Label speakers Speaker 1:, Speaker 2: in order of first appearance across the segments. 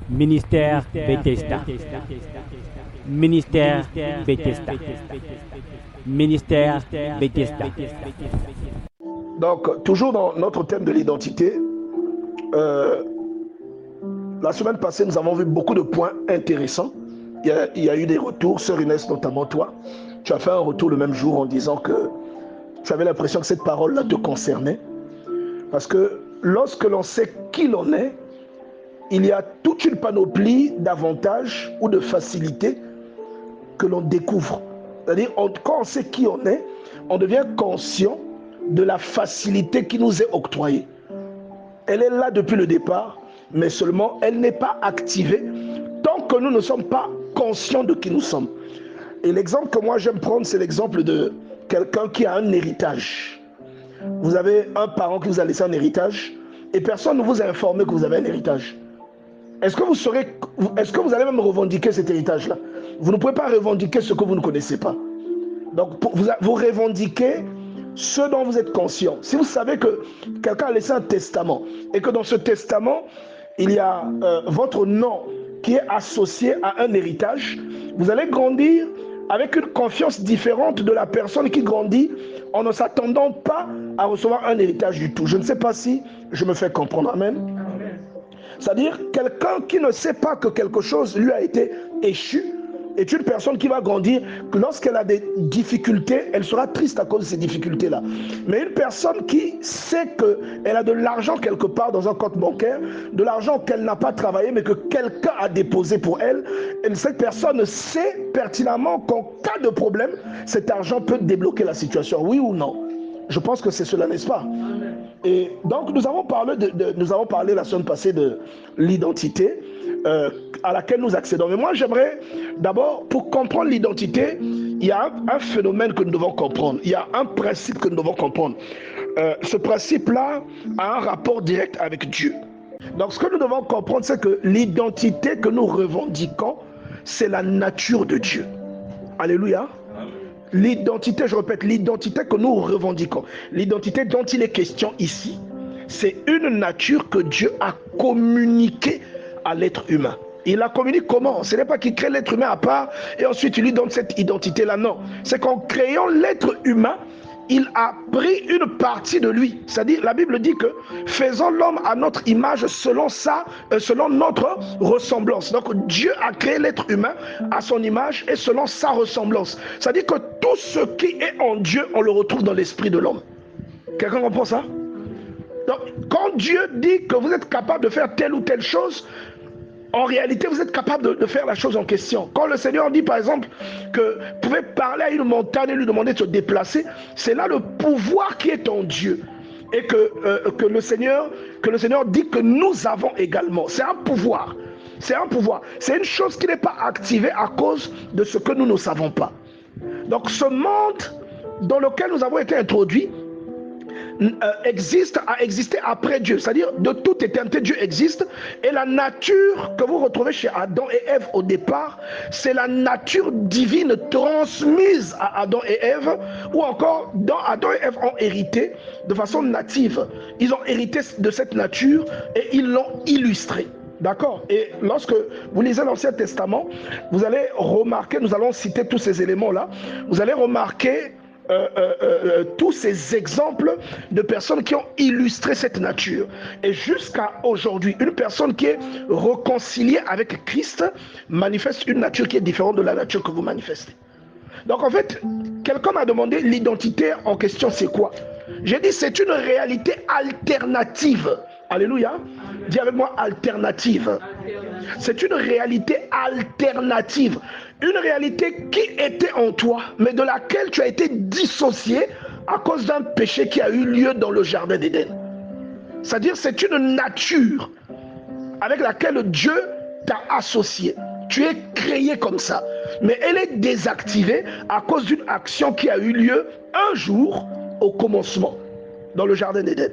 Speaker 1: Ministère Bethesda. Ministère Bethesda. Ministère Bethesda.
Speaker 2: Donc, toujours dans notre thème de l'identité, la semaine passée, nous avons vu beaucoup de points intéressants. Il y a eu des retours, Sœur Inès, notamment toi. Tu as fait un retour le même jour en disant que tu avais l'impression que cette parole-là te concernait. Parce que lorsque l'on sait qui l'on est, il y a toute une panoplie d'avantages ou de facilités que l'on découvre. C'est-à-dire, quand on sait qui on est, on devient conscient de la facilité qui nous est octroyée. Elle est là depuis le départ, mais seulement elle n'est pas activée tant que nous ne sommes pas conscients de qui nous sommes. Et l'exemple que moi j'aime prendre, c'est l'exemple de quelqu'un qui a un héritage. Vous avez un parent qui vous a laissé un héritage et personne ne vous a informé que vous avez un héritage. Est-ce que vous allez même revendiquer cet héritage-là? Vous ne pouvez pas revendiquer ce que vous ne connaissez pas. Donc, vous revendiquez ce dont vous êtes conscient. Si vous savez que quelqu'un a laissé un testament et que dans ce testament, il y a votre nom qui est associé à un héritage, vous allez grandir avec une confiance différente de la personne qui grandit en ne s'attendant pas à recevoir un héritage du tout. Je ne sais pas si je me fais comprendre. Amen. C'est-à-dire, quelqu'un qui ne sait pas que quelque chose lui a été échu est une personne qui va grandir, que lorsqu'elle a des difficultés, elle sera triste à cause de ces difficultés-là. Mais une personne qui sait qu'elle a de l'argent quelque part dans un compte bancaire, de l'argent qu'elle n'a pas travaillé, mais que quelqu'un a déposé pour elle, et cette personne sait pertinemment qu'en cas de problème, cet argent peut débloquer la situation, oui ou non? Je pense que c'est cela, n'est-ce pas? Et donc, nous avons parlé la semaine passée de l'identité à laquelle nous accédons. Mais moi, j'aimerais d'abord, pour comprendre l'identité, il y a un phénomène que nous devons comprendre. Il y a un principe que nous devons comprendre. Ce principe-là a un rapport direct avec Dieu. Donc, ce que nous devons comprendre, c'est que l'identité que nous revendiquons, c'est la nature de Dieu. Alléluia. L'identité, je répète, l'identité que nous revendiquons, l'identité dont il est question ici, c'est une nature que Dieu a communiquée à l'être humain. Il la communique comment? Ce n'est pas qu'il crée l'être humain à part et ensuite il lui donne cette identité-là, non. C'est qu'en créant l'être humain, il a pris une partie de lui. C'est-à-dire, la Bible dit que faisons l'homme à notre image selon notre ressemblance. Donc, Dieu a créé l'être humain à son image et selon sa ressemblance. C'est-à-dire que tout ce qui est en Dieu, on le retrouve dans l'esprit de l'homme. Quelqu'un comprend ça? Donc, quand Dieu dit que vous êtes capable de faire telle ou telle chose, en réalité, vous êtes capable de faire la chose en question. Quand le Seigneur dit, par exemple, que vous pouvez parler à une montagne et lui demander de se déplacer, c'est là le pouvoir qui est en Dieu. Et que le Seigneur dit que nous avons également. C'est un pouvoir. C'est un pouvoir. C'est une chose qui n'est pas activée à cause de ce que nous ne savons pas. Donc, ce monde dans lequel nous avons été introduits, a existé après Dieu, c'est-à-dire de toute éternité Dieu existe, et la nature que vous retrouvez chez Adam et Ève au départ, c'est la nature divine transmise à Adam et Ève, ou encore dont Adam et Ève ont hérité de façon native. Ils ont hérité de cette nature et ils l'ont illustrée. D'accord? Et lorsque vous lisez l'Ancien Testament, vous allez remarquer, nous allons citer tous ces éléments-là, vous allez remarquer tous ces exemples de personnes qui ont illustré cette nature. Et jusqu'à aujourd'hui, une personne qui est réconciliée avec Christ manifeste une nature qui est différente de la nature que vous manifestez. Donc en fait, quelqu'un m'a demandé l'identité en question, c'est quoi? J'ai dit c'est une réalité alternative. Alléluia. Dis avec moi alternative. C'est une réalité alternative. Une réalité qui était en toi, mais de laquelle tu as été dissocié à cause d'un péché qui a eu lieu dans le jardin d'Éden. C'est-à-dire c'est une nature avec laquelle Dieu t'a associé. Tu es créé comme ça. Mais elle est désactivée à cause d'une action qui a eu lieu un jour au commencement, dans le jardin d'Éden.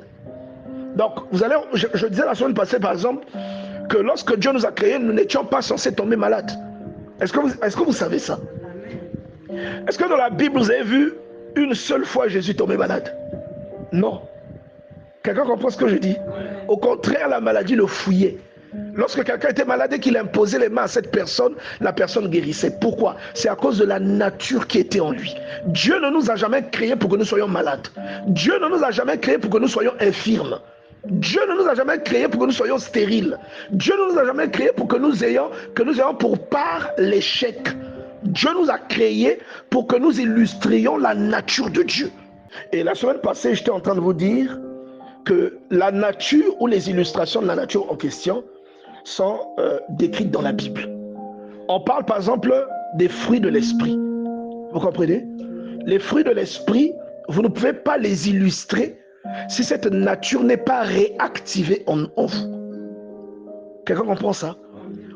Speaker 2: Donc, je disais la semaine passée, par exemple, que lorsque Dieu nous a créés, nous n'étions pas censés tomber malades. Est-ce que vous savez ça? Est-ce que dans la Bible, vous avez vu une seule fois Jésus tomber malade? Non. Quelqu'un comprend ce que je dis? Au contraire, la maladie le fouillait. Lorsque quelqu'un était malade et qu'il imposait les mains à cette personne, la personne guérissait. Pourquoi? C'est à cause de la nature qui était en lui. Dieu ne nous a jamais créés pour que nous soyons malades. Dieu ne nous a jamais créés pour que nous soyons infirmes. Dieu ne nous a jamais créés pour que nous soyons stériles. Dieu ne nous a jamais créés pour que nous ayons pour part l'échec. Dieu nous a créés pour que nous illustrions la nature de Dieu. Et la semaine passée, j'étais en train de vous dire que la nature ou les illustrations de la nature en question sont décrites dans la Bible. On parle par exemple des fruits de l'esprit. Vous comprenez? Les fruits de l'esprit, vous ne pouvez pas les illustrer si cette nature n'est pas réactivée en vous. Quelqu'un comprend ça?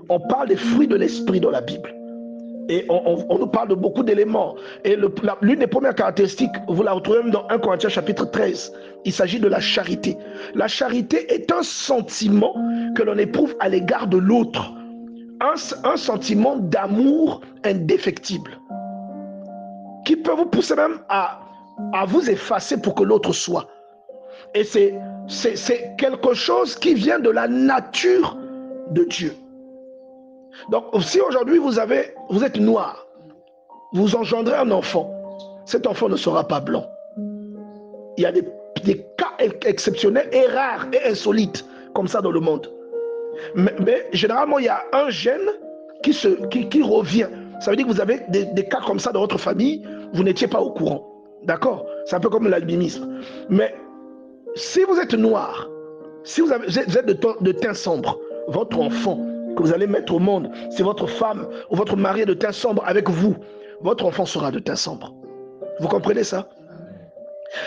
Speaker 2: On parle des fruits de l'esprit dans la Bible. Et on nous parle de beaucoup d'éléments. Et l'une des premières caractéristiques, vous la retrouvez même dans 1 Corinthiens chapitre 13. Il s'agit de la charité. La charité est un sentiment que l'on éprouve à l'égard de l'autre. Un sentiment d'amour indéfectible. Qui peut vous pousser même à vous effacer pour que l'autre soit. Et c'est quelque chose qui vient de la nature de Dieu. Donc, si aujourd'hui vous êtes noir, vous engendrez un enfant, cet enfant ne sera pas blanc. Il y a des cas exceptionnels et rares et insolites comme ça dans le monde. Mais généralement, il y a un gène qui revient. Ça veut dire que vous avez des cas comme ça dans votre famille, vous n'étiez pas au courant. D'accord? C'est un peu comme l'albinisme. Mais si vous êtes noir, si vous êtes de teint sombre, votre enfant que vous allez mettre au monde, si votre femme ou votre mari est de teint sombre avec vous, votre enfant sera de teint sombre. Vous comprenez ça?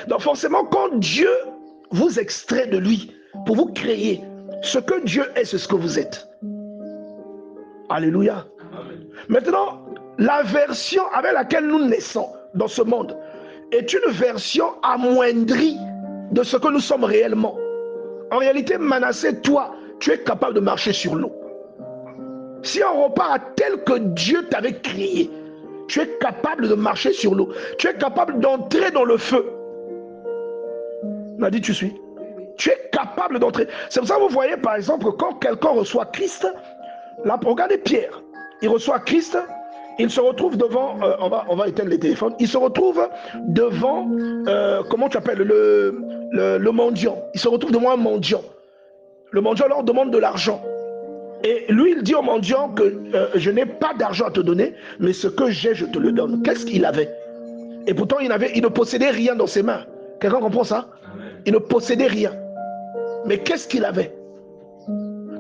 Speaker 2: Donc forcément, quand Dieu vous extrait de lui pour vous créer, ce que Dieu est, c'est ce que vous êtes. Alléluia. Amen. Maintenant, la version avec laquelle nous naissons dans ce monde est une version amoindrie de ce que nous sommes réellement. En réalité, Manassé, toi, tu es capable de marcher sur l'eau. Si on repart à tel que Dieu t'avait créé, tu es capable de marcher sur l'eau. Tu es capable d'entrer dans le feu. Nadi, tu suis? Tu es capable d'entrer. C'est pour ça que vous voyez, par exemple, quand quelqu'un reçoit Christ, là, regardez Pierre. Il reçoit Christ, il se retrouve devant, on va éteindre les téléphones, il se retrouve devant, comment tu appelles, le mendiant. Il se retrouve devant un mendiant. Le mendiant leur demande de l'argent. Et lui, il dit au mendiant que je n'ai pas d'argent à te donner, mais ce que j'ai, je te le donne. Qu'est-ce qu'il avait? Et pourtant, il ne possédait rien dans ses mains. Quelqu'un comprend ça? Il ne possédait rien. Mais qu'est-ce qu'il avait?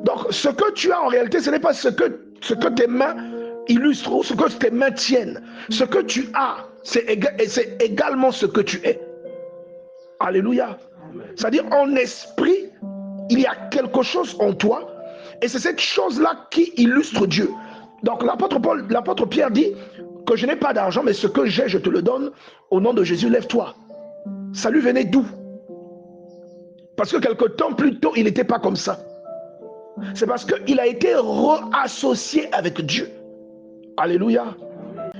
Speaker 2: Donc, ce que tu as en réalité, ce n'est pas ce que tes mains illustrent ou ce que tes mains tiennent. Ce que tu as, c'est également ce que tu es. Alléluia. C'est-à-dire, en esprit, il y a quelque chose en toi. Et c'est cette chose-là qui illustre Dieu. Donc l'apôtre Pierre dit que je n'ai pas d'argent, mais ce que j'ai, je te le donne. Au nom de Jésus, lève-toi. Ça lui venait d'où? Parce que quelque temps plus tôt, il n'était pas comme ça. C'est parce qu'il a été réassocié avec Dieu. Alléluia.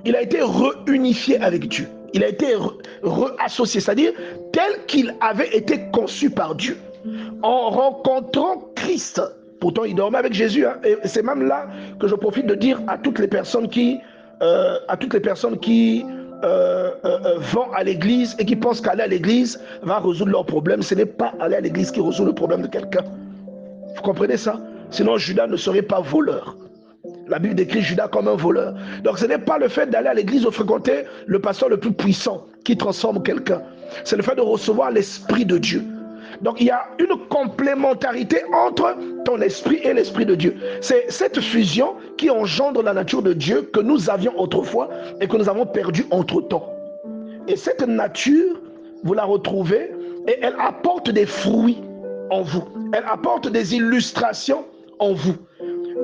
Speaker 2: Il a été réunifié avec Dieu. Il a été réassocié, c'est-à-dire tel qu'il avait été conçu par Dieu. En rencontrant Christ, pourtant il dormait avec Jésus, hein, et c'est même là que je profite de dire à toutes les personnes qui vont à l'église et qui pensent qu'aller à l'église va résoudre leurs problèmes. Ce n'est pas aller à l'église qui résout le problème de quelqu'un. Vous comprenez ça? Sinon Judas ne serait pas voleur. La Bible décrit Judas comme un voleur. Donc ce n'est pas le fait d'aller à l'église ou fréquenter le pasteur le plus puissant qui transforme quelqu'un. C'est le fait de recevoir l'Esprit de Dieu. Donc il y a une complémentarité entre ton esprit et l'Esprit de Dieu. C'est cette fusion qui engendre la nature de Dieu que nous avions autrefois et que nous avons perdue entre-temps. Et cette nature, vous la retrouvez et elle apporte des fruits en vous. Elle apporte des illustrations en vous.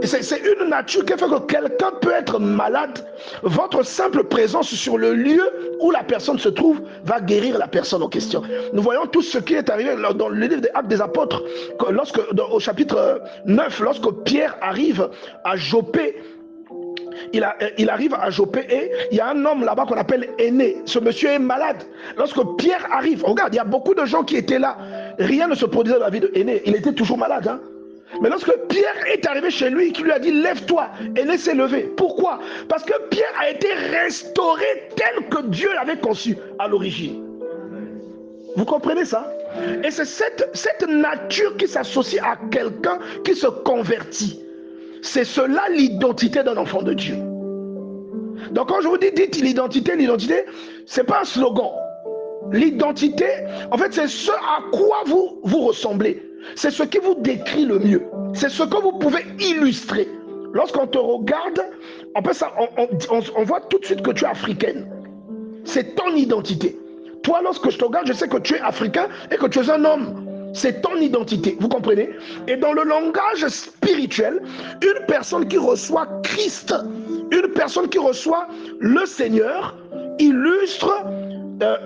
Speaker 2: C'est une nature qui fait que quelqu'un peut être malade. Votre simple présence sur le lieu où la personne se trouve va guérir la personne en question. Nous voyons tout ce qui est arrivé dans le livre des Actes des Apôtres, au chapitre 9, lorsque Pierre arrive à Joppé. Il arrive à Joppé et il y a un homme là-bas qu'on appelle Aîné. Ce monsieur est malade. Lorsque Pierre arrive, regarde, il y a beaucoup de gens qui étaient là. Rien ne se produisait dans la vie de Aîné. Il était toujours malade. Hein? Mais lorsque Pierre est arrivé chez lui, qui lui a dit lève-toi, Aîné s'est levé. Pourquoi? Parce que Pierre a été restauré tel que Dieu l'avait conçu à l'origine. Vous comprenez ça? Et c'est cette nature qui s'associe à quelqu'un qui se convertit. C'est cela l'identité d'un enfant de Dieu. Donc quand je vous dis dites l'identité, c'est pas un slogan. L'identité, en fait, c'est ce à quoi vous ressemblez. C'est ce qui vous décrit le mieux. C'est ce que vous pouvez illustrer. Lorsqu'on te regarde, on voit tout de suite que tu es africaine. C'est ton identité. Toi, lorsque je te regarde, je sais que tu es africain et que tu es un homme. C'est ton identité, vous comprenez? Et dans le langage spirituel, une personne qui reçoit Christ, une personne qui reçoit le Seigneur, illustre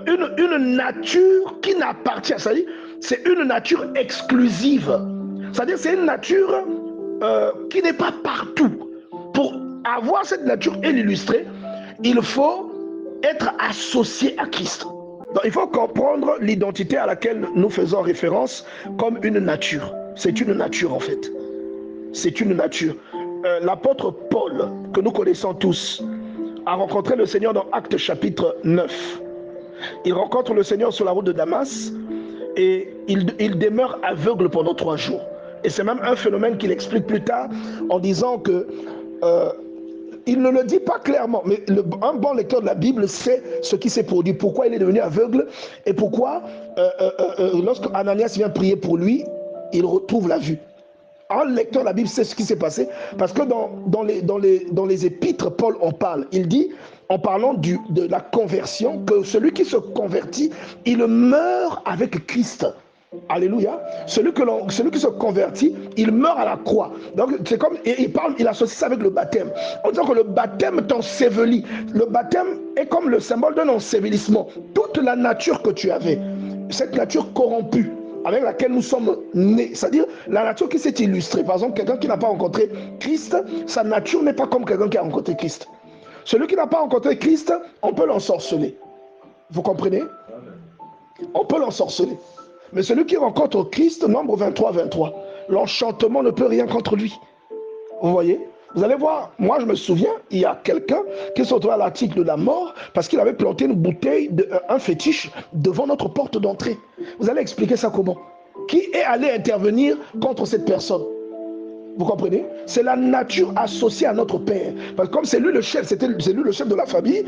Speaker 2: une nature qui n'appartient, c'est-à-dire c'est une nature exclusive. C'est-à-dire c'est une nature qui n'est pas partout. Pour avoir cette nature et l'illustrer, il faut être associé à Christ. Donc, il faut comprendre l'identité à laquelle nous faisons référence comme une nature. C'est une nature en fait. C'est une nature. L'apôtre Paul, que nous connaissons tous, a rencontré le Seigneur dans Actes chapitre 9. Il rencontre le Seigneur sur la route de Damas et il demeure aveugle pendant 3 jours. Et c'est même un phénomène qu'il explique plus tard en disant que il ne le dit pas clairement, mais un bon lecteur de la Bible sait ce qui s'est produit, pourquoi il est devenu aveugle et pourquoi lorsque Ananias vient prier pour lui, il retrouve la vue. Un lecteur de la Bible sait ce qui s'est passé parce que dans les épîtres, Paul en parle. Il dit, en parlant de la conversion, que celui qui se convertit, il meurt avec Christ. Alléluia. Celui qui se convertit, il meurt à la croix. Donc c'est comme, et il associe ça avec le baptême. En disant que le baptême t'ensevelit. Le baptême est comme le symbole d'un ensevelissement. Toute la nature que tu avais, cette nature corrompue, avec laquelle nous sommes nés, c'est-à-dire la nature qui s'est illustrée. Par exemple, quelqu'un qui n'a pas rencontré Christ, sa nature n'est pas comme quelqu'un qui a rencontré Christ. Celui qui n'a pas rencontré Christ, on peut l'ensorceler. Vous comprenez? On peut l'ensorceler. Mais celui qui rencontre Christ, Nombre 23, l'enchantement ne peut rien contre lui. Vous voyez? Vous allez voir, moi je me souviens, il y a quelqu'un qui s'est retrouvé à l'article de la mort parce qu'il avait planté une bouteille, un fétiche devant notre porte d'entrée. Vous allez expliquer ça comment? Qui est allé intervenir contre cette personne? Vous comprenez? C'est la nature associée à notre Père. Parce que comme c'est lui le chef, c'est lui le chef de la famille,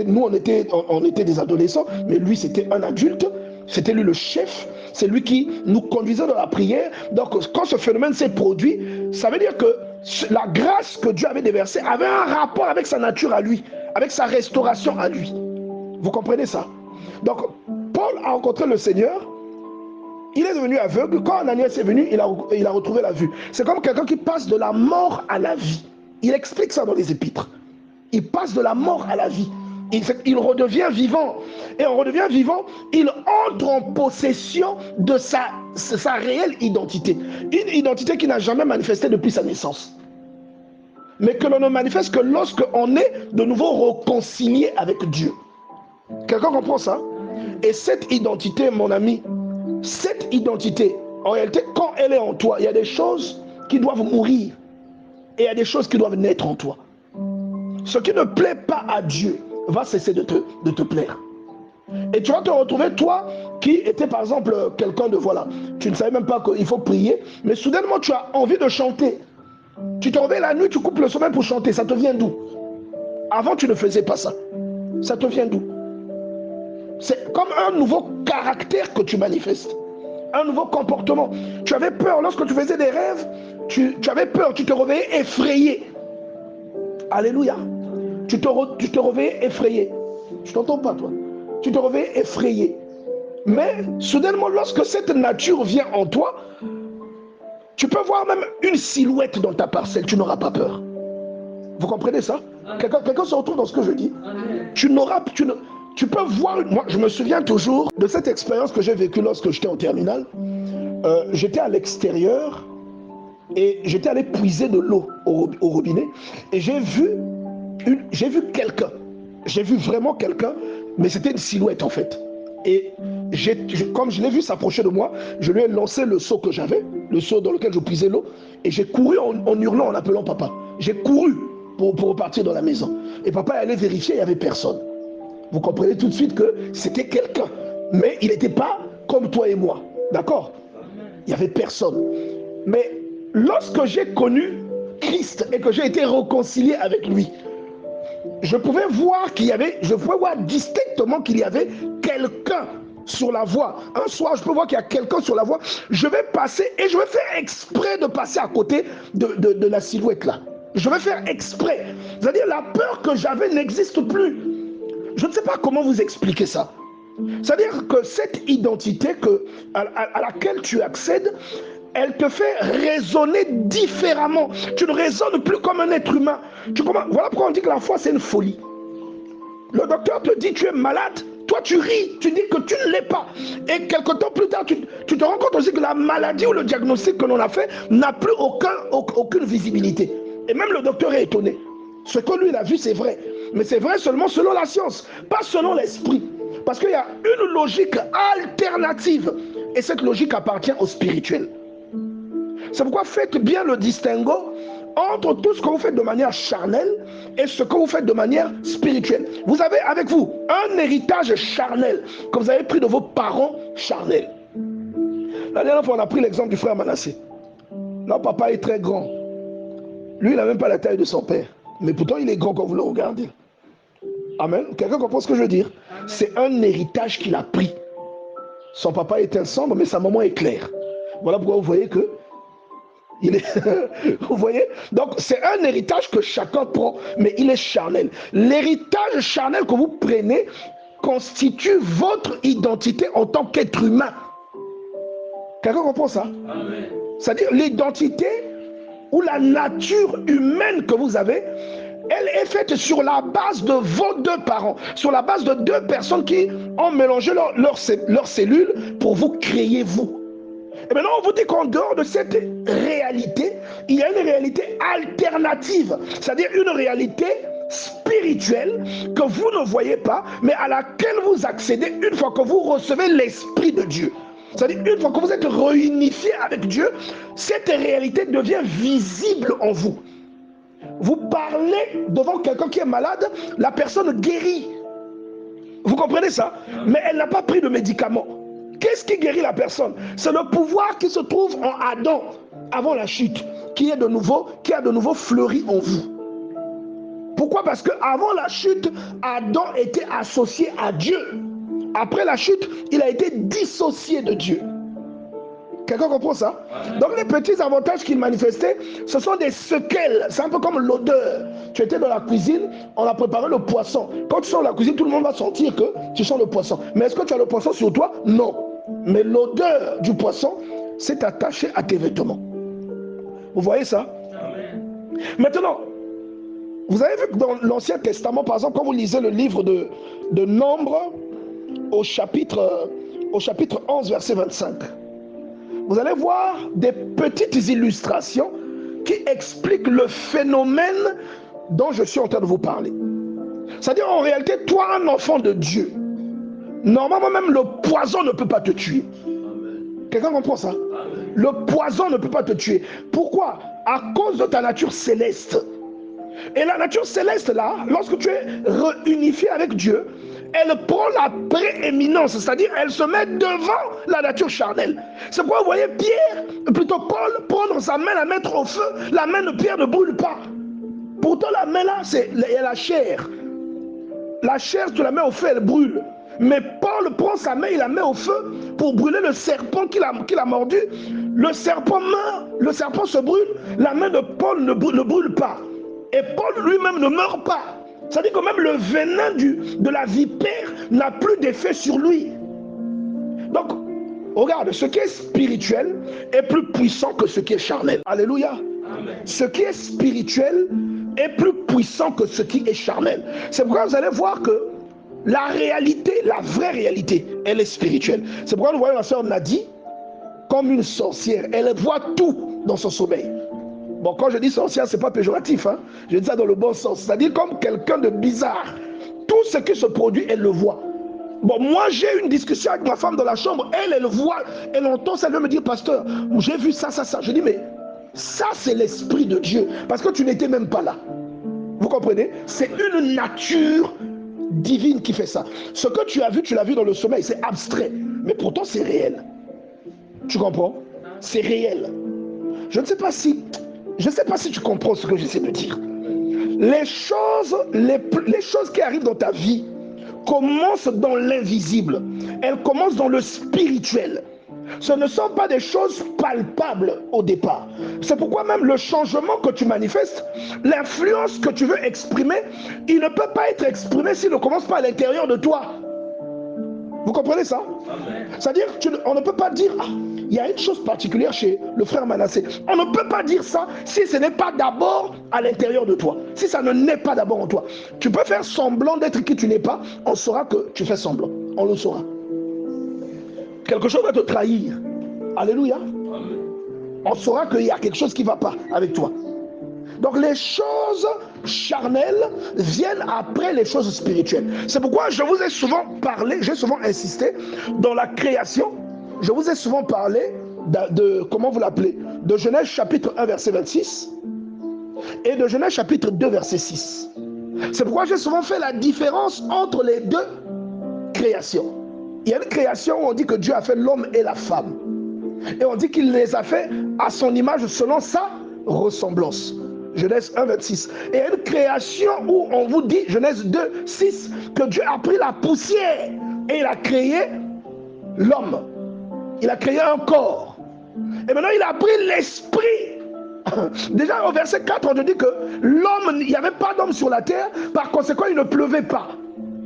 Speaker 2: nous on était des adolescents, mais lui c'était un adulte. C'était lui le chef, c'est lui qui nous conduisait dans la prière. Donc quand ce phénomène s'est produit, ça veut dire que la grâce que Dieu avait déversée avait un rapport avec sa nature à lui, avec sa restauration à lui. Vous comprenez ça? Donc Paul a rencontré le Seigneur, il est devenu aveugle. Quand Ananias est venu, il a retrouvé la vue. C'est comme quelqu'un qui passe de la mort à la vie. Il explique ça dans les épîtres. Il passe de la mort à la vie. Il redevient vivant. Et en redevient vivant, il entre en possession de sa réelle identité. Une identité qui n'a jamais manifesté depuis sa naissance. Mais que l'on ne manifeste que lorsqu'on est de nouveau réconcilié avec Dieu. Quelqu'un comprend ça? Et cette identité, mon ami, cette identité, en réalité, quand elle est en toi, il y a des choses qui doivent mourir. Et il y a des choses qui doivent naître en toi. Ce qui ne plaît pas à Dieu va cesser de te plaire. Et tu vas te retrouver, toi, qui étais par exemple quelqu'un de, voilà, tu ne savais même pas qu'il faut prier, mais soudainement tu as envie de chanter. Tu te réveilles la nuit, tu coupes le sommeil pour chanter, ça te vient d'où? Avant tu ne faisais pas ça. Ça te vient d'où? C'est comme un nouveau caractère que tu manifestes. Un nouveau comportement. Tu avais peur lorsque tu faisais des rêves, tu avais peur, tu te réveillais effrayé. Alléluia. Tu te réveillais effrayé. Je t'entends pas, toi. Tu te réveillais effrayé. Mais soudainement, lorsque cette nature vient en toi, tu peux voir même une silhouette dans ta parcelle, tu n'auras pas peur. Vous comprenez ça? Quelqu'un se retrouve dans ce que je dis? Tu peux voir, moi je me souviens toujours de cette expérience que j'ai vécue lorsque j'étais en terminale. J'étais à l'extérieur et j'étais allé puiser de l'eau au robinet et j'ai vu quelqu'un. J'ai vu vraiment quelqu'un, mais c'était une silhouette en fait. Et comme je l'ai vu s'approcher de moi, je lui ai lancé le seau que j'avais, le seau dans lequel je puisais l'eau, et j'ai couru en hurlant, en appelant papa. J'ai couru pour repartir dans la maison. Et papa est allé vérifier, il n'y avait personne. Vous comprenez tout de suite que c'était quelqu'un. Mais il n'était pas comme toi et moi. D'accord? Il n'y avait personne. Mais lorsque j'ai connu Christ et que j'ai été réconcilié avec lui, je pouvais voir distinctement qu'il y avait quelqu'un sur la voie. Un soir, je peux voir qu'il y a quelqu'un sur la voie. Je vais passer et je vais faire exprès de passer à côté de la silhouette là. Je vais faire exprès. C'est-à-dire la peur que j'avais n'existe plus. Je ne sais pas comment vous expliquer ça. C'est-à-dire que cette identité à laquelle tu accèdes, elle te fait raisonner différemment. Tu ne raisonnes plus comme un être humain. Voilà pourquoi on dit que la foi, c'est une folie. Le docteur te dit tu es malade, toi tu ris, tu dis que tu ne l'es pas. Et quelque temps plus tard, tu te rends compte aussi que la maladie ou le diagnostic que l'on a fait n'a plus aucune visibilité. Et même le docteur est étonné. Ce que lui il a vu, c'est vrai. Mais c'est vrai seulement selon la science, pas selon l'esprit. Parce qu'il y a une logique alternative. Et cette logique appartient au spirituel. C'est pourquoi faites bien le distinguo entre tout ce que vous faites de manière charnelle et ce que vous faites de manière spirituelle. Vous avez avec vous un héritage charnel que vous avez pris de vos parents charnels. La dernière fois, on a pris l'exemple du frère Manassé. Là, papa est très grand. Lui, il n'a même pas la taille de son père. Mais pourtant, il est grand quand vous le regardez. Amen. Quelqu'un comprend ce que je veux dire? C'est un héritage qu'il a pris. Son papa est sombre, mais sa maman est claire. Voilà pourquoi vous voyez que vous voyez? Donc, c'est un héritage que chacun prend, mais il est charnel. L'héritage charnel que vous prenez constitue votre identité en tant qu'être humain. Quelqu'un comprend ça? C'est-à-dire l'identité ou la nature humaine que vous avez, elle est faite sur la base de vos deux parents, sur la base de deux personnes qui ont mélangé leurs cellules pour vous créer vous. Et maintenant, on vous dit qu'en dehors de cette réalité, il y a une réalité alternative, c'est-à-dire une réalité spirituelle que vous ne voyez pas, mais à laquelle vous accédez une fois que vous recevez l'Esprit de Dieu. C'est-à-dire une fois que vous êtes réunifié avec Dieu, cette réalité devient visible en vous. Vous parlez devant quelqu'un qui est malade, la personne guérit. Vous comprenez ça? Mais elle n'a pas pris de médicaments. Qu'est-ce qui guérit la personne? C'est le pouvoir qui se trouve en Adam avant la chute, qui a de nouveau fleuri en vous. Pourquoi? Parce qu'avant la chute, Adam était associé à Dieu. Après la chute, il a été dissocié de Dieu. Quelqu'un comprend ça? Donc les petits avantages qu'il manifestait, ce sont des séquelles. C'est un peu comme l'odeur. Tu étais dans la cuisine, on a préparé le poisson. Quand tu sors de la cuisine, tout le monde va sentir que tu sens le poisson. Mais est-ce que tu as le poisson sur toi? Non. Mais l'odeur du poisson s'est attachée à tes vêtements. Vous voyez ça? Maintenant, vous avez vu que dans l'Ancien Testament, par exemple, quand vous lisez le livre de Nombres au chapitre 11, verset 25, vous allez voir des petites illustrations qui expliquent le phénomène dont je suis en train de vous parler. C'est-à-dire, en réalité, toi, un enfant de Dieu, normalement même le poison ne peut pas te tuer. Quelqu'un comprend ça? Le poison ne peut pas te tuer. Pourquoi? À cause de ta nature céleste. Et la nature céleste, là, lorsque tu es réunifié avec Dieu, elle prend la prééminence, c'est-à-dire elle se met devant la nature charnelle. C'est pourquoi vous voyez Paul prendre sa main, la mettre au feu, la main de Pierre ne brûle pas. Pourtant la main là, c'est la chair. La chair, tu la mets au feu, elle brûle. Mais Paul prend sa main, il la met au feu pour brûler le serpent qu'il a mordu. Le serpent meurt, le serpent se brûle, la main de Paul ne brûle pas. Et Paul lui-même ne meurt pas. C'est-à-dire que même le venin de la vipère n'a plus d'effet sur lui. Donc, regarde, ce qui est spirituel est plus puissant que ce qui est charnel. Alléluia. Amen. Ce qui est spirituel est plus puissant que ce qui est charnel. C'est pourquoi vous allez voir que la réalité, la vraie réalité, elle est spirituelle. C'est pourquoi nous voyons la sœur Nadie comme une sorcière. Elle voit tout dans son sommeil. Bon, quand je dis sorcière, ce n'est pas péjoratif. Hein? Je dis ça dans le bon sens. C'est-à-dire comme quelqu'un de bizarre. Tout ce qui se produit, elle le voit. Bon, moi, j'ai une discussion avec ma femme dans la chambre. Elle voit, elle entend ça, elle veut me dire, pasteur, j'ai vu ça, ça, ça. Je dis, mais ça, c'est l'Esprit de Dieu. Parce que tu n'étais même pas là. Vous comprenez? C'est une nature divine qui fait ça. Ce que tu as vu, tu l'as vu dans le sommeil. C'est abstrait. Mais pourtant, c'est réel. Tu comprends? C'est réel. Je ne sais pas si tu comprends ce que j'essaie de dire. Les choses qui arrivent dans ta vie commencent dans l'invisible. Elles commencent dans le spirituel. Ce ne sont pas des choses palpables au départ. C'est pourquoi même le changement que tu manifestes, l'influence que tu veux exprimer, il ne peut pas être exprimé s'il ne commence pas à l'intérieur de toi. Vous comprenez ça? C'est-à-dire on ne peut pas dire, ah, il y a une chose particulière chez le frère Manassé. On ne peut pas dire ça si ce n'est pas d'abord à l'intérieur de toi. Si ça ne naît pas d'abord en toi. Tu peux faire semblant d'être qui tu n'es pas, on saura que tu fais semblant. On le saura. Quelque chose va te trahir. Alléluia. On saura qu'il y a quelque chose qui ne va pas avec toi. Donc les choses charnelles viennent après les choses spirituelles. C'est pourquoi je vous ai souvent parlé, j'ai souvent insisté dans la création. Je vous ai souvent parlé de comment vous l'appelez, de Genèse chapitre 1 verset 26 et de Genèse chapitre 2 verset 6. C'est pourquoi j'ai souvent fait la différence entre les deux créations. Il y a une création où on dit que Dieu a fait l'homme et la femme. Et on dit qu'il les a fait à son image selon sa ressemblance. Genèse 1, 26. Et il y a une création où on vous dit, Genèse 2, 6, que Dieu a pris la poussière et il a créé l'homme. Il a créé un corps. Et maintenant il a pris l'esprit. Déjà au verset 4, on te dit que l'homme, il n'y avait pas d'homme sur la terre, par conséquent il ne pleuvait pas.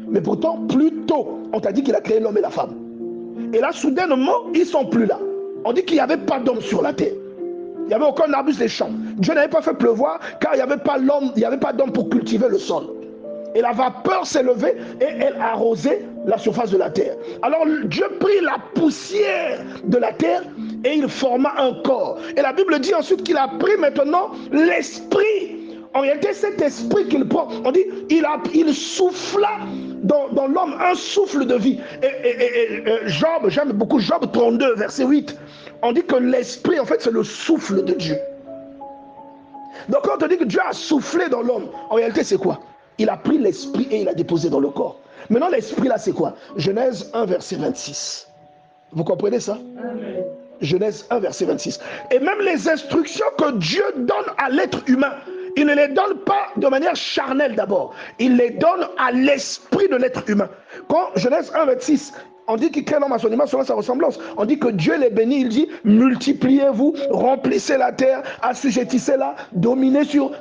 Speaker 2: Mais pourtant, plus tôt, on t'a dit qu'il a créé l'homme et la femme. Et là, soudainement, ils ne sont plus là. On dit qu'il n'y avait pas d'homme sur la terre. Il n'y avait aucun arbuste des champs. Dieu n'avait pas fait pleuvoir car il n'y avait pas l'homme, il n'y avait pas d'homme pour cultiver le sol. Et la vapeur s'est levée et elle arrosait la surface de la terre. Alors Dieu prit la poussière de la terre et il forma un corps. Et la Bible dit ensuite qu'il a pris maintenant l'esprit. En réalité, cet esprit qu'il prend, on dit, il souffla dans l'homme un souffle de vie. Et Job, j'aime beaucoup Job 32, verset 8. On dit que l'esprit, en fait, c'est le souffle de Dieu. Donc quand on dit que Dieu a soufflé dans l'homme, en réalité, c'est quoi? Il a pris l'esprit et il a déposé dans le corps. Maintenant, l'esprit, là, c'est quoi? Genèse 1, verset 26. Vous comprenez ça? Amen. Genèse 1, verset 26. Et même les instructions que Dieu donne à l'être humain, il ne les donne pas de manière charnelle d'abord. Il les donne à l'esprit de l'être humain. Quand Genèse 1, 26, on dit qu'il crée l'homme à son image selon sa ressemblance. On dit que Dieu les bénit. Il dit, multipliez-vous, remplissez la terre, assujettissez-la, dominez sur...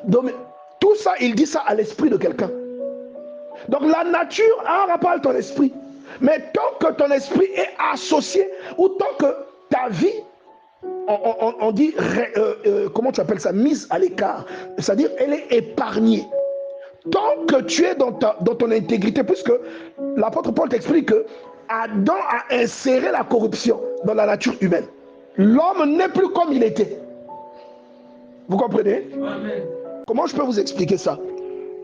Speaker 2: Tout ça, il dit ça à l'esprit de quelqu'un. Donc la nature a un rapport avec ton esprit. Mais tant que ton esprit est associé, ou tant que ta vie, on dit, comment tu appelles ça, mise à l'écart, c'est-à-dire elle est épargnée. Tant que tu es dans ton intégrité, puisque l'apôtre Paul t'explique que Adam a inséré la corruption dans la nature humaine. L'homme n'est plus comme il était. Vous comprenez? Amen. Comment je peux vous expliquer ça?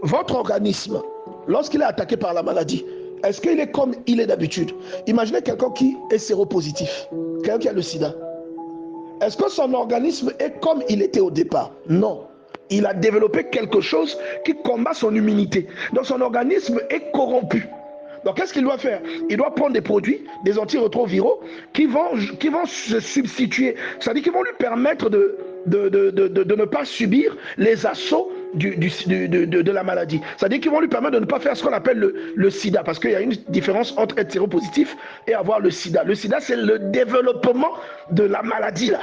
Speaker 2: Votre organisme, lorsqu'il est attaqué par la maladie, est-ce qu'il est comme il est d'habitude? Imaginez quelqu'un qui est séropositif, quelqu'un qui a le sida. Est-ce que son organisme est comme il était au départ? Non. Il a développé quelque chose qui combat son immunité. Donc son organisme est corrompu. Donc qu'est-ce qu'il doit faire? Il doit prendre des produits, des antirétroviraux qui vont se substituer. C'est-à-dire qu'ils vont lui permettre de ne pas subir les assauts de la maladie. C'est-à-dire qu'ils vont lui permettre de ne pas faire ce qu'on appelle le sida. Parce qu'il y a une différence entre être séropositif et avoir le sida. Le sida, c'est le développement de la maladie là.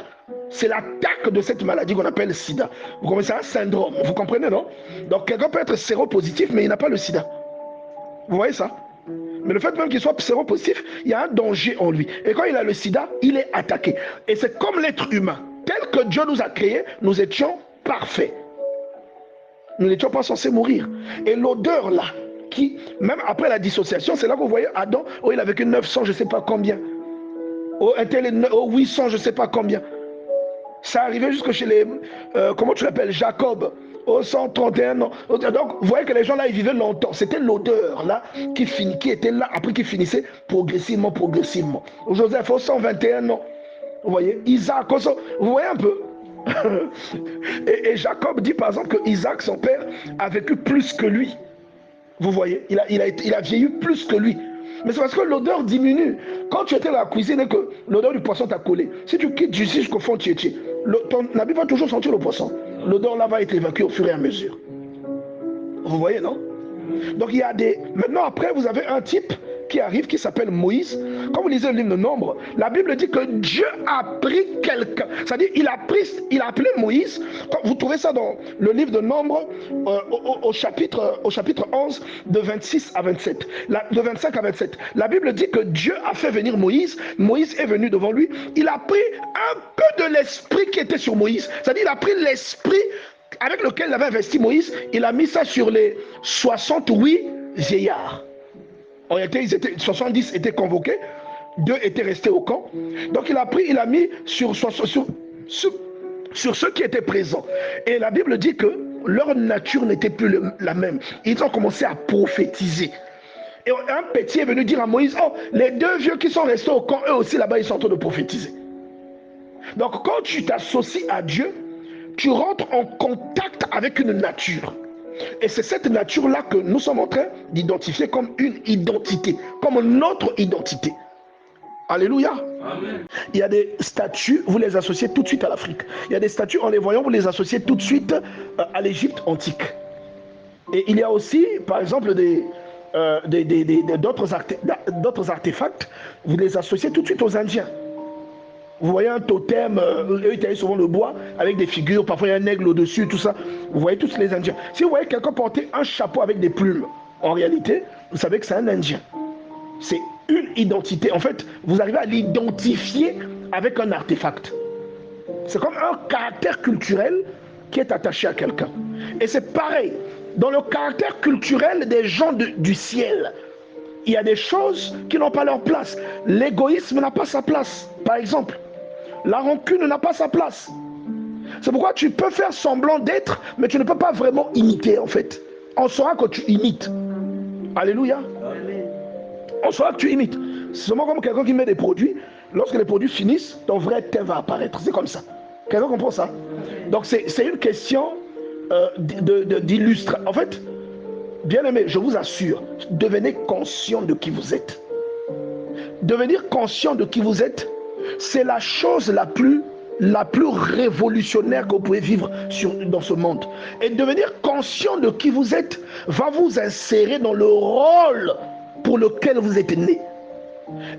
Speaker 2: C'est l'attaque de cette maladie qu'on appelle le sida. Vous comprenez ça? Un syndrome. Vous comprenez, non? Donc quelqu'un peut être séropositif, mais il n'a pas le sida. Vous voyez ça? Mais le fait même qu'il soit séropositif, il y a un danger en lui. Et quand il a le sida, il est attaqué. Et c'est comme l'être humain. Tel que Dieu nous a créés, nous étions parfaits. Nous n'étions pas censés mourir. Et l'odeur là, qui, même après la dissociation, c'est là que vous voyez Adam, oh, il a vécu 900, je ne sais pas combien. Oh, 800, je ne sais pas combien. Ça arrivait jusque chez les, comment tu l'appelles, Jacob. au 131 ans. Donc, vous voyez que les gens là, ils vivaient longtemps. C'était l'odeur là qui était là, après qui finissait progressivement. Joseph, au 121 ans. Vous voyez, Isaac, vous voyez un peu. et Jacob dit par exemple que Isaac, son père, a vécu plus que lui. Vous voyez, il a vieilli plus que lui. Mais c'est parce que l'odeur diminue. Quand tu étais dans la cuisine et que l'odeur du poisson t'a collé, si tu quittes d'ici jusqu'au fond, ton habit va toujours sentir le poisson. L'odeur là va être évacuée au fur et à mesure. Vous voyez, non? Donc il y a des... Maintenant, après, vous avez un type qui arrive, qui s'appelle Moïse. Quand vous lisez le livre de Nombres, la Bible dit que Dieu a pris quelqu'un. C'est-à-dire, il a appelé Moïse. Quand vous trouvez ça dans le livre de Nombres, au chapitre 11, de 26 à 27. De 25 à 27. La Bible dit que Dieu a fait venir Moïse. Moïse est venu devant lui. Il a pris un peu de l'esprit qui était sur Moïse. C'est-à-dire, il a pris l'esprit avec lequel il avait investi Moïse. Il a mis ça sur les 68 vieillards. En réalité, 70 étaient convoqués, 2 étaient restés au camp. Donc il a mis sur ceux qui étaient présents. Et la Bible dit que leur nature n'était plus la même. Ils ont commencé à prophétiser. Et un petit est venu dire à Moïse, oh, les 2 vieux qui sont restés au camp, eux aussi là-bas, ils sont en train de prophétiser. Donc quand tu t'associes à Dieu, tu rentres en contact avec une nature. Et c'est cette nature-là que nous sommes en train d'identifier comme une identité, comme notre identité. Alléluia. Amen. Il y a des statues, vous les associez tout de suite à l'Afrique. Il y a des statues, en les voyant, vous les associez tout de suite à l'Égypte antique. Et il y a aussi, par exemple, d'autres artefacts, vous les associez tout de suite aux Indiens. Vous voyez un totem, eux ils travaillent souvent le bois avec des figures, parfois il y a un aigle au-dessus, tout ça. Vous voyez tous les Indiens. Si vous voyez quelqu'un porter un chapeau avec des plumes, en réalité, vous savez que c'est un Indien. C'est une identité. En fait, vous arrivez à l'identifier avec un artefact. C'est comme un caractère culturel qui est attaché à quelqu'un. Et c'est pareil, dans le caractère culturel des gens du ciel, il y a des choses qui n'ont pas leur place. L'égoïsme n'a pas sa place, par exemple. La rancune n'a pas sa place. C'est pourquoi tu peux faire semblant d'être, mais tu ne peux pas vraiment imiter, en fait. On saura que tu imites. Alléluia. Amen. On saura que tu imites. C'est seulement comme quelqu'un qui met des produits. Lorsque les produits finissent, ton vrai thème va apparaître. C'est comme ça. Quelqu'un comprend ça? Donc c'est une question d'illustration. En fait, bien aimé, je vous assure, devenez conscient de qui vous êtes. Devenir conscient de qui vous êtes, c'est la chose la plus révolutionnaire que vous pouvez vivre dans ce monde. Et devenir conscient de qui vous êtes va vous insérer dans le rôle pour lequel vous êtes né.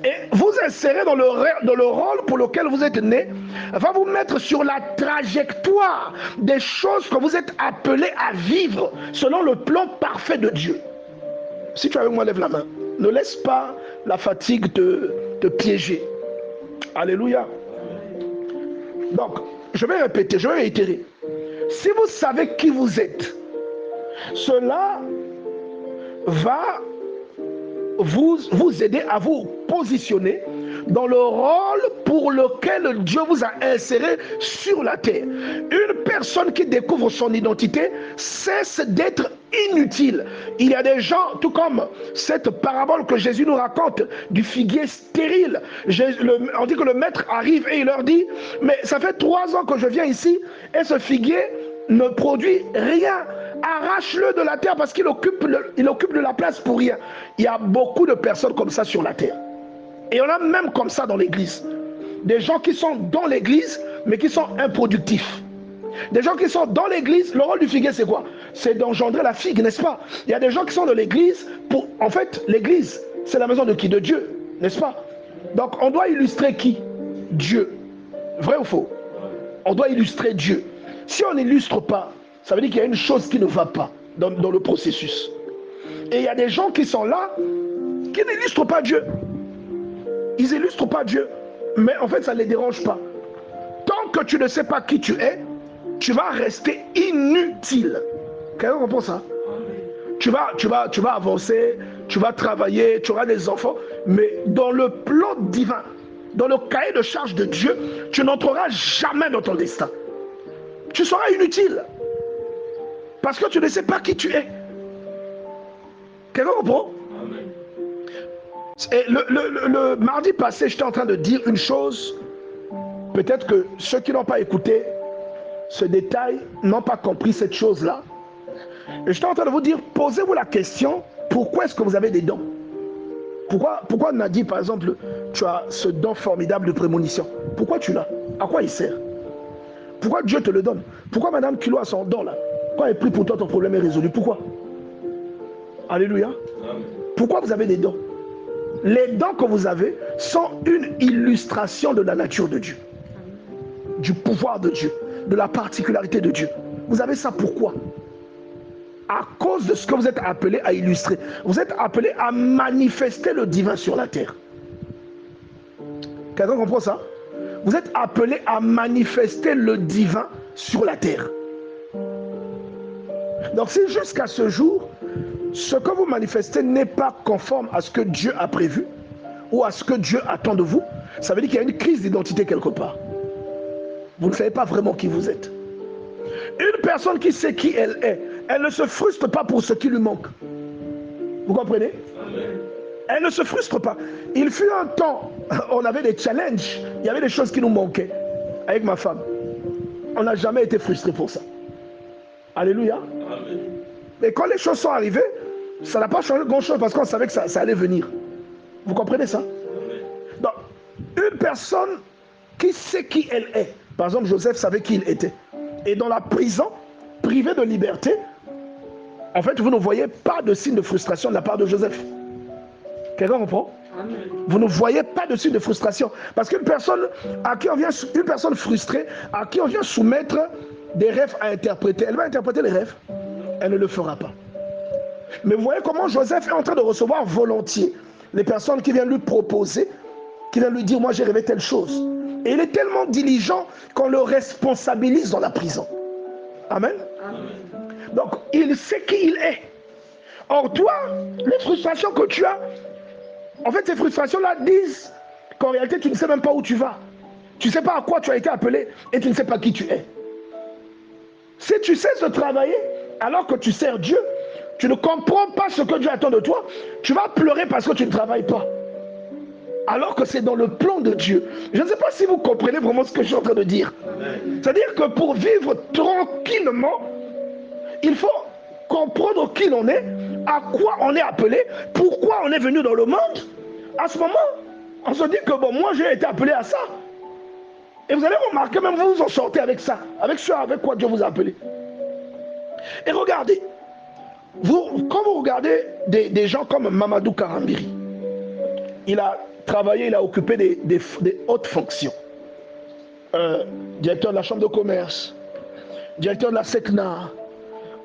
Speaker 2: Et vous insérer dans le rôle pour lequel vous êtes né va vous mettre sur la trajectoire des choses que vous êtes appelés à vivre selon le plan parfait de Dieu. Si tu es avec moi, lève la main. Ne laisse pas la fatigue te piéger. Alléluia. Donc, je vais répéter, je vais réitérer. Si vous savez qui vous êtes, cela va vous aider à vous positionner dans le rôle pour lequel Dieu vous a inséré sur la terre. Une personne qui découvre son identité cesse d'être inutile. Il y a des gens, tout comme cette parabole que Jésus nous raconte du figuier stérile. On dit que le maître arrive et il leur dit, mais ça fait 3 ans que je viens ici et ce figuier ne produit rien. Arrache-le de la terre parce qu'il occupe de la place pour rien. Il y a beaucoup de personnes comme ça sur la terre. Et on a même comme ça dans l'église. Des gens qui sont dans l'église, mais qui sont improductifs. Des gens qui sont dans l'église, le rôle du figuier c'est quoi? C'est d'engendrer la figue, n'est-ce pas? Il y a des gens qui sont dans l'église, en fait, l'église, c'est la maison de qui? De Dieu, n'est-ce pas? Donc on doit illustrer qui? Dieu. Vrai ou faux? On doit illustrer Dieu. Si on n'illustre pas, ça veut dire qu'il y a une chose qui ne va pas dans le processus. Et il y a des gens qui sont là, qui n'illustrent pas Dieu. Ils n'illustrent pas Dieu, mais en fait ça ne les dérange pas. Tant que tu ne sais pas qui tu es, tu vas rester inutile. Quelqu'un comprend ça? Tu vas avancer, tu vas travailler, tu auras des enfants, mais dans le plan divin, dans le cahier de charge de Dieu, tu n'entreras jamais dans ton destin. Tu seras inutile. Parce que tu ne sais pas qui tu es. Quelqu'un comprend? Et le mardi passé, j'étais en train de dire une chose. Peut-être que ceux qui n'ont pas écouté ce détail n'ont pas compris cette chose-là. Et j'étais en train de vous dire, posez-vous la question, pourquoi est-ce que vous avez des dons? Pourquoi Nadi, par exemple, tu as ce don formidable de prémonition? Pourquoi tu l'as? À quoi il sert? Pourquoi Dieu te le donne? Pourquoi Madame Kilo a son don là? Quand elle prie pour toi, ton problème est résolu. Pourquoi? Alléluia. Pourquoi vous avez des dons? Les dons que vous avez sont une illustration de la nature de Dieu, du pouvoir de Dieu, de la particularité de Dieu. Vous avez ça pourquoi? À cause de ce que vous êtes appelé à illustrer. Vous êtes appelé à manifester le divin sur la terre. Quelqu'un comprend ça? Vous êtes appelé à manifester le divin sur la terre. Donc si jusqu'à ce jour, ce que vous manifestez n'est pas conforme à ce que Dieu a prévu ou à ce que Dieu attend de vous, ça veut dire qu'il y a une crise d'identité quelque part. Vous ne savez pas vraiment qui vous êtes. Une personne qui sait qui elle est, elle ne se frustre pas pour ce qui lui manque. Vous comprenez? Elle ne se frustre pas. Il fut un temps, on avait des challenges, il y avait des choses qui nous manquaient avec ma femme. On n'a jamais été frustré pour ça. Alléluia. Mais quand les choses sont arrivées, ça n'a pas changé grand-chose parce qu'on savait que ça allait venir. Vous comprenez ça? Donc, une personne qui sait qui elle est, par exemple Joseph savait qui il était, et dans la prison, privé de liberté, en fait vous ne voyez pas de signe de frustration de la part de Joseph. Quelqu'un comprend? Vous ne voyez pas de signe de frustration. Parce qu'une personne à qui on vient, une personne frustrée, à qui on vient soumettre des rêves à interpréter, elle va interpréter les rêves, elle ne le fera pas. Mais vous voyez comment Joseph est en train de recevoir volontiers les personnes qui viennent lui proposer, qui viennent lui dire, moi j'ai rêvé telle chose. Et il est tellement diligent qu'on le responsabilise dans la prison. Amen. Donc il sait qui il est. Or toi, les frustrations que tu as, en fait ces frustrations-là disent qu'en réalité tu ne sais même pas où tu vas. Tu ne sais pas à quoi tu as été appelé et tu ne sais pas qui tu es. Si tu sais se travailler alors que tu sers Dieu, tu ne comprends pas ce que Dieu attend de toi, tu vas pleurer parce que tu ne travailles pas. Alors que c'est dans le plan de Dieu. Je ne sais pas si vous comprenez vraiment ce que je suis en train de dire. C'est-à-dire que pour vivre tranquillement, il faut comprendre qui l'on est, à quoi on est appelé, pourquoi on est venu dans le monde. À ce moment, on se dit que bon, moi j'ai été appelé à ça. Et vous allez remarquer, même vous vous en sortez avec ça, avec ce avec quoi Dieu vous a appelé. Et regardez, quand vous regardez des gens comme Mamadou Karambiri, il a travaillé, il a occupé des hautes fonctions. Directeur de la chambre de commerce, directeur de la SECNA,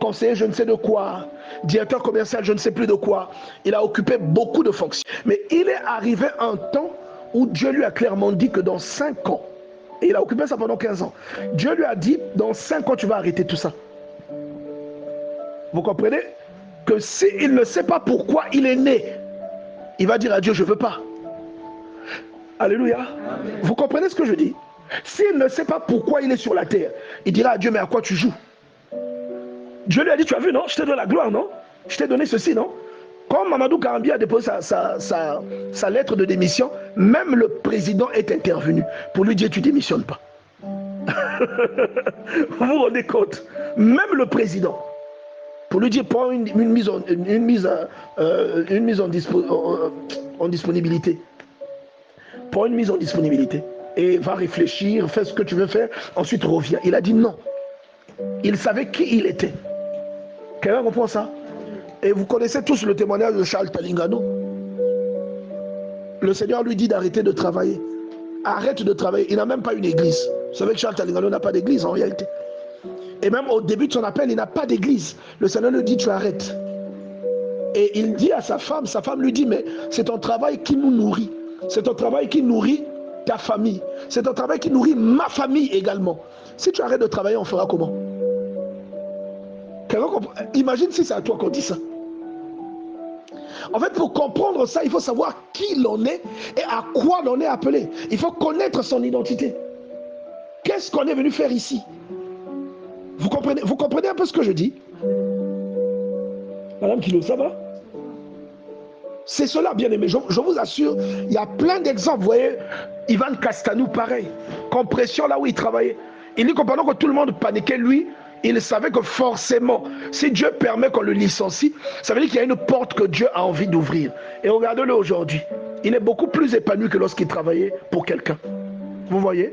Speaker 2: conseiller je ne sais de quoi, directeur commercial je ne sais plus de quoi. Il a occupé beaucoup de fonctions. Mais il est arrivé un temps où Dieu lui a clairement dit que dans 5 ans, et il a occupé ça pendant 15 ans, Dieu lui a dit, dans 5 ans tu vas arrêter tout ça. Vous comprenez? Que s'il ne sait pas pourquoi il est né, il va dire à Dieu, je ne veux pas. Alléluia. Amen. Vous comprenez ce que je dis? S'il ne sait pas pourquoi il est sur la terre, il dira à Dieu, mais à quoi tu joues? Dieu lui a dit, tu as vu, non? Je t'ai donné la gloire, non? Je t'ai donné ceci, non? Quand Mamadou Karambi a déposé sa lettre de démission, même le président est intervenu pour lui dire, tu ne démissionnes pas. Vous vous rendez compte? Même le président. Pour lui dire, prends une mise en disponibilité. Prends une mise en disponibilité. Et va réfléchir, fais ce que tu veux faire, ensuite reviens. Il a dit non. Il savait qui il était. Quelqu'un comprend ça? Et vous connaissez tous le témoignage de Charles Talingano. Le Seigneur lui dit d'arrêter de travailler. Arrête de travailler. Il n'a même pas une église. Vous savez que Charles Talingano n'a pas d'église en réalité. Et même au début de son appel, il n'a pas d'église. Le Seigneur lui dit, tu arrêtes. Et il dit à sa femme lui dit, mais c'est ton travail qui nous nourrit. C'est ton travail qui nourrit ta famille. C'est ton travail qui nourrit ma famille également. Si tu arrêtes de travailler, on fera comment? Imagine si c'est à toi qu'on dit ça. En fait, pour comprendre ça, il faut savoir qui l'on est et à quoi l'on est appelé. Il faut connaître son identité. Qu'est-ce qu'on est venu faire ici? Vous comprenez un peu ce que je dis? Madame Kilo, ça va? C'est cela, bien aimé. Je vous assure, il y a plein d'exemples. Vous voyez, Ivan Castanou, pareil. Compression là où il travaillait. Il dit que pendant que tout le monde paniquait, lui, il savait que forcément, si Dieu permet qu'on le licencie, ça veut dire qu'il y a une porte que Dieu a envie d'ouvrir. Et regardez-le aujourd'hui. Il est beaucoup plus épanoui que lorsqu'il travaillait pour quelqu'un. Vous voyez?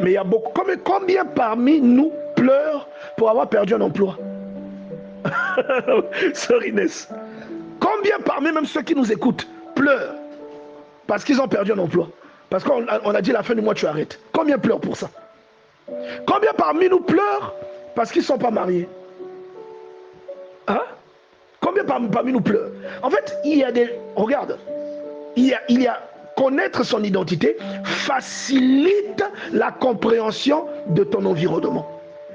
Speaker 2: Mais il y a beaucoup. Combien parmi nous pleurent pour avoir perdu un emploi? Sœur Inès. Combien parmi même ceux qui nous écoutent pleurent parce qu'ils ont perdu un emploi? Parce qu'on a dit la fin du mois tu arrêtes. Combien pleurent pour ça? Combien parmi nous pleurent parce qu'ils ne sont pas mariés? Hein? Combien parmi nous pleurent? En fait, il y a des... Regarde, il y a connaître son identité facilite la compréhension de ton environnement.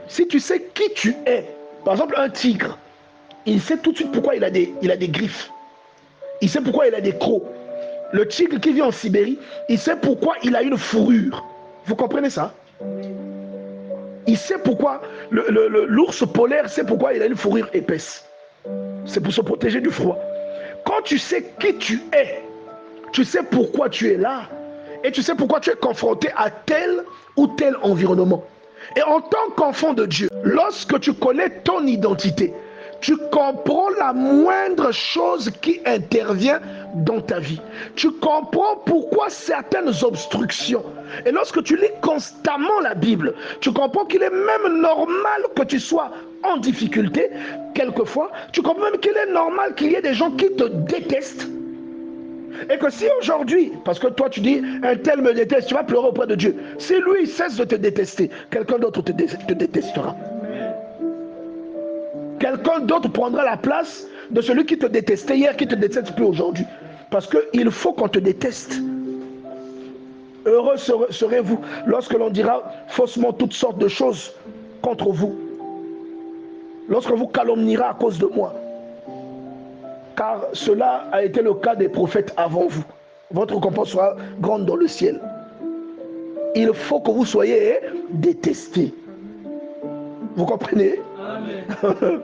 Speaker 2: Si tu sais qui tu es, par exemple un tigre, il sait tout de suite pourquoi il a des griffes. Il sait pourquoi il a des crocs. Le tigre qui vit en Sibérie, il sait pourquoi il a une fourrure. Vous comprenez ça? Il sait pourquoi l'ours polaire sait pourquoi il a une fourrure épaisse. C'est pour se protéger du froid. Quand tu sais qui tu es, tu sais pourquoi tu es là et tu sais pourquoi tu es confronté à tel ou tel environnement. Et en tant qu'enfant de Dieu, lorsque tu connais ton identité, tu comprends la moindre chose qui intervient dans ta vie. Tu comprends pourquoi certaines obstructions. Et lorsque tu lis constamment la Bible, tu comprends qu'il est même normal que tu sois en difficulté. Quelquefois, tu comprends même qu'il est normal qu'il y ait des gens qui te détestent. Et que si aujourd'hui, parce que toi tu dis, un tel me déteste, tu vas pleurer auprès de Dieu. Si lui il cesse de te détester, quelqu'un d'autre te détestera. Quelqu'un d'autre prendra la place de celui qui te détestait hier, qui te déteste plus aujourd'hui. Parce qu'il faut qu'on te déteste. Heureux serez-vous lorsque l'on dira faussement toutes sortes de choses contre vous. Lorsque vous calomniera à cause de moi. Car cela a été le cas des prophètes avant vous. Votre récompense sera grande dans le ciel. Il faut que vous soyez détestés. Vous comprenez? Amen.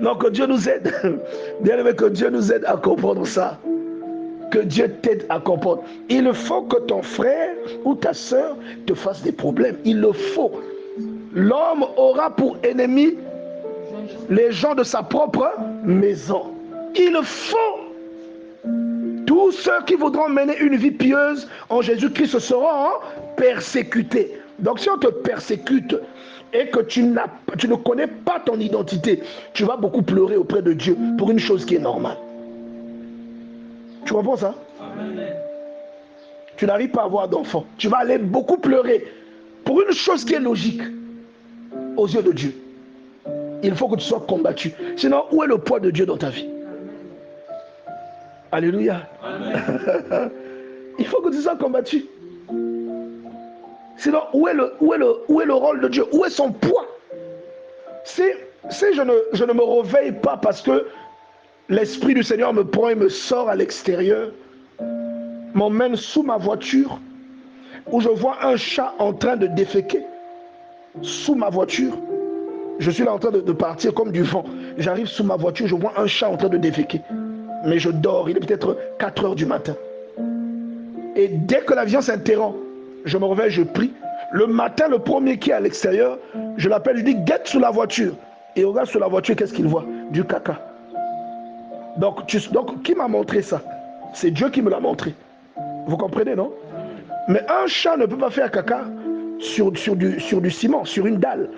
Speaker 2: Non, que Dieu nous aide. Bien aimé, que Dieu nous aide à comprendre ça. Que Dieu t'aide à comprendre. Il faut que ton frère ou ta soeur te fasse des problèmes. Il le faut. L'homme aura pour ennemi les gens de sa propre maison. Il faut. Tous ceux qui voudront mener une vie pieuse en Jésus-Christ seront persécutés. Donc si on te persécute et que tu ne connais pas ton identité, tu vas beaucoup pleurer auprès de Dieu pour une chose qui est normale. Tu comprends ça? Amen. Tu n'arrives pas à avoir d'enfant. Tu vas aller beaucoup pleurer pour une chose qui est logique aux yeux de Dieu. Il faut que tu sois combattu. Sinon, où est le poids de Dieu dans ta vie? Alléluia. Amen. Il faut que tu sois combattu. Sinon, où est le rôle de Dieu? Où est son poids? Si je ne me réveille pas parce que l'Esprit du Seigneur me prend et me sort à l'extérieur, m'emmène sous ma voiture, où je vois un chat en train de déféquer, sous ma voiture, je suis là en train de partir comme du vent. J'arrive sous ma voiture, je vois un chat en train de déféquer. Mais je dors, il est peut-être 4 heures du matin. Et dès que l'avion s'interrompt, je me réveille, je prie. Le matin, le premier qui est à l'extérieur, je l'appelle, je dis guette sous la voiture. Et il regarde sur la voiture, qu'est-ce qu'il voit? Du caca. Donc, qui m'a montré ça? C'est Dieu qui me l'a montré. Vous comprenez, non? Mais un chat ne peut pas faire caca sur du ciment, sur une dalle.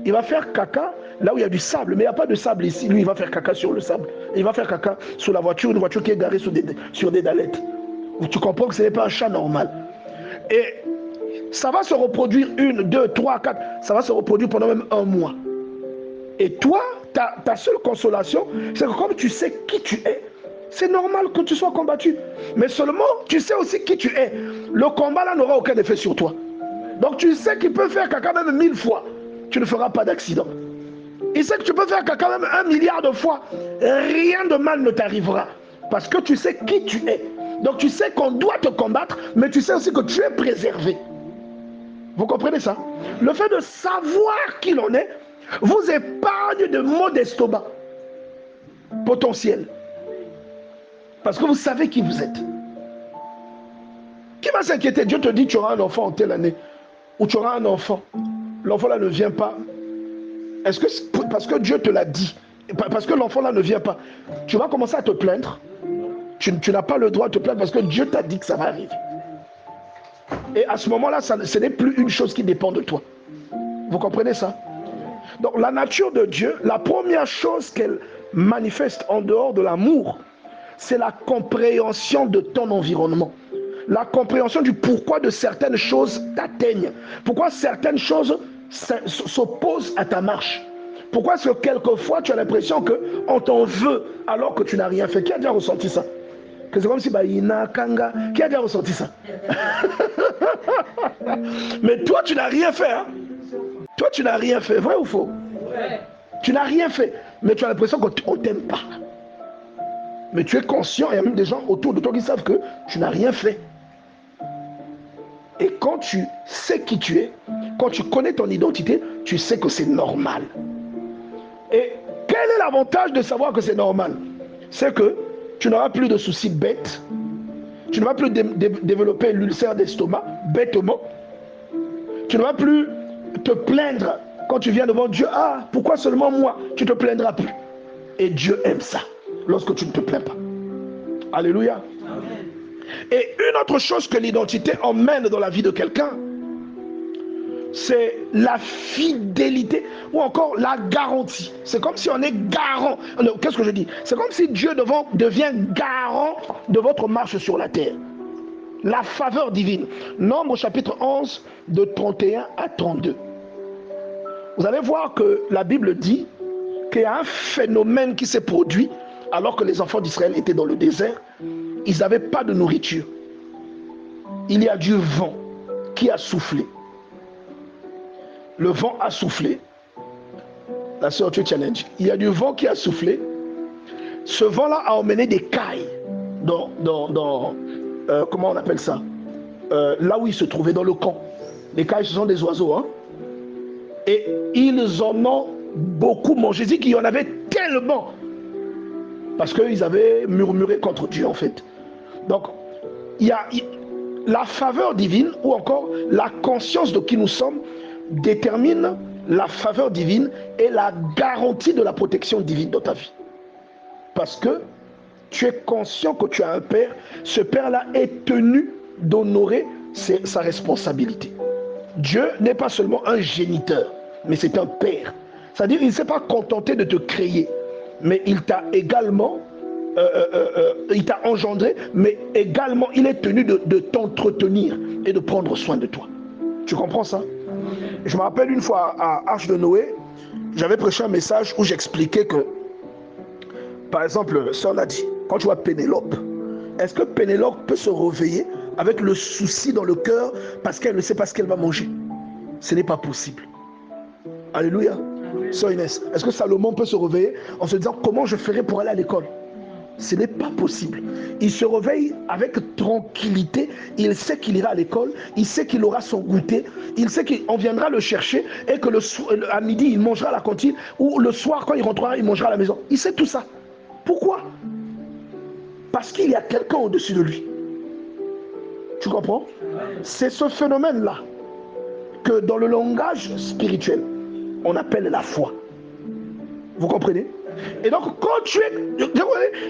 Speaker 2: Il va faire caca là où il y a du sable, mais il n'y a pas de sable ici. Lui, il va faire caca sur le sable. Il va faire caca sur la voiture, une voiture qui est garée sur des dallettes. Tu comprends que ce n'est pas un chat normal. Et ça va se reproduire 1, 2, 3, 4. Ça va se reproduire pendant même 1 mois. Et toi, ta seule consolation, c'est que comme tu sais qui tu es, c'est normal que tu sois combattu. Mais seulement, tu sais aussi qui tu es. Le combat là n'aura aucun effet sur toi. Donc tu sais qu'il peut faire caca même 1000 fois. Tu ne feras pas d'accident. Il sait que tu peux faire caca même 1 milliard de fois. Rien de mal ne t'arrivera. Parce que tu sais qui tu es. Donc tu sais qu'on doit te combattre, mais tu sais aussi que tu es préservé. Vous comprenez ça? Le fait de savoir qui l'on est vous épargne de maux d'estomac potentiels. Parce que vous savez qui vous êtes. Qui va s'inquiéter? Dieu te dit tu auras un enfant en telle année. Ou tu auras un enfant. L'enfant là ne vient pas. Est-ce que parce que Dieu te l'a dit, parce que l'enfant là ne vient pas, tu vas commencer à te plaindre? Tu n'as pas le droit de te plaindre parce que Dieu t'a dit que ça va arriver. Et à ce moment-là, ce n'est plus une chose qui dépend de toi. Vous comprenez ça? Donc la nature de Dieu, la première chose qu'elle manifeste en dehors de l'amour, c'est la compréhension de ton environnement. La compréhension du pourquoi de certaines choses t'atteignent. Pourquoi certaines choses s'opposent à ta marche. Pourquoi est-ce que quelquefois tu as l'impression qu'on t'en veut alors que tu n'as rien fait? Qui a déjà ressenti ça? Que c'est comme si Ina Kanga. Qui a déjà ressenti ça? Mais toi tu n'as rien fait. Hein? Toi tu n'as rien fait. Vrai ou faux? Ouais. Tu n'as rien fait. Mais tu as l'impression qu'on ne t'aime pas. Mais tu es conscient, il y a même des gens autour de toi qui savent que tu n'as rien fait. Et quand tu sais qui tu es, quand tu connais ton identité, tu sais que c'est normal. Et quel est l'avantage de savoir que c'est normal? C'est que tu n'auras plus de soucis bêtes. Tu ne vas plus développer l'ulcère d'estomac, bêtement. Tu ne vas plus te plaindre quand tu viens devant Dieu. Ah, pourquoi seulement moi? Tu ne te plaindras plus. Et Dieu aime ça, lorsque tu ne te plains pas. Alléluia. Amen. Et une autre chose que l'identité emmène dans la vie de quelqu'un, c'est la fidélité ou encore la garantie. C'est comme si on est garant. Qu'est-ce que je dis? C'est comme si Dieu devient garant de votre marche sur la terre. La faveur divine. Nombre chapitre 11 de 31 à 32. Vous allez voir que la Bible dit qu'il y a un phénomène qui s'est produit alors que les enfants d'Israël étaient dans le désert. Ils n'avaient pas de nourriture. Il y a du vent qui a soufflé. Le vent a soufflé. La sœur, tu challenge. Il y a du vent qui a soufflé. Ce vent-là a emmené des cailles dans comment on appelle ça? Là où ils se trouvaient, dans le camp. Les cailles, ce sont des oiseaux. Hein? Et ils en ont beaucoup mangé. Je dis qu'il y en avait tellement. Parce qu'ils avaient murmuré contre Dieu, en fait. Donc, il y a la faveur divine ou encore la conscience de qui nous sommes détermine la faveur divine et la garantie de la protection divine dans ta vie. Parce que tu es conscient que tu as un père. Ce père-là est tenu d'honorer sa responsabilité. Dieu n'est pas seulement un géniteur, mais c'est un père. C'est-à-dire qu'il ne s'est pas contenté de te créer, mais il t'a également il t'a engendré, mais également il est tenu de t'entretenir et de prendre soin de toi. Tu comprends ça? Je me rappelle une fois à Arche de Noé, j'avais prêché un message où j'expliquais que, par exemple, ça on a dit, quand tu vois Pénélope, est-ce que Pénélope peut se réveiller avec le souci dans le cœur parce qu'elle ne sait pas ce qu'elle va manger? Ce n'est pas possible. Alléluia. Sœur Inès, est-ce que Salomon peut se réveiller en se disant comment je ferai pour aller à l'école? Ce n'est pas possible. Il se réveille avec tranquillité. Il sait qu'il ira à l'école. Il sait qu'il aura son goûter. Il sait qu'on viendra le chercher et que à midi, il mangera à la cantine. Ou le soir, quand il rentrera, il mangera à la maison. Il sait tout ça. Pourquoi? Parce qu'il y a quelqu'un au-dessus de lui. Tu comprends? C'est ce phénomène-là que dans le langage spirituel, on appelle la foi. Vous comprenez? Et donc, quand tu es...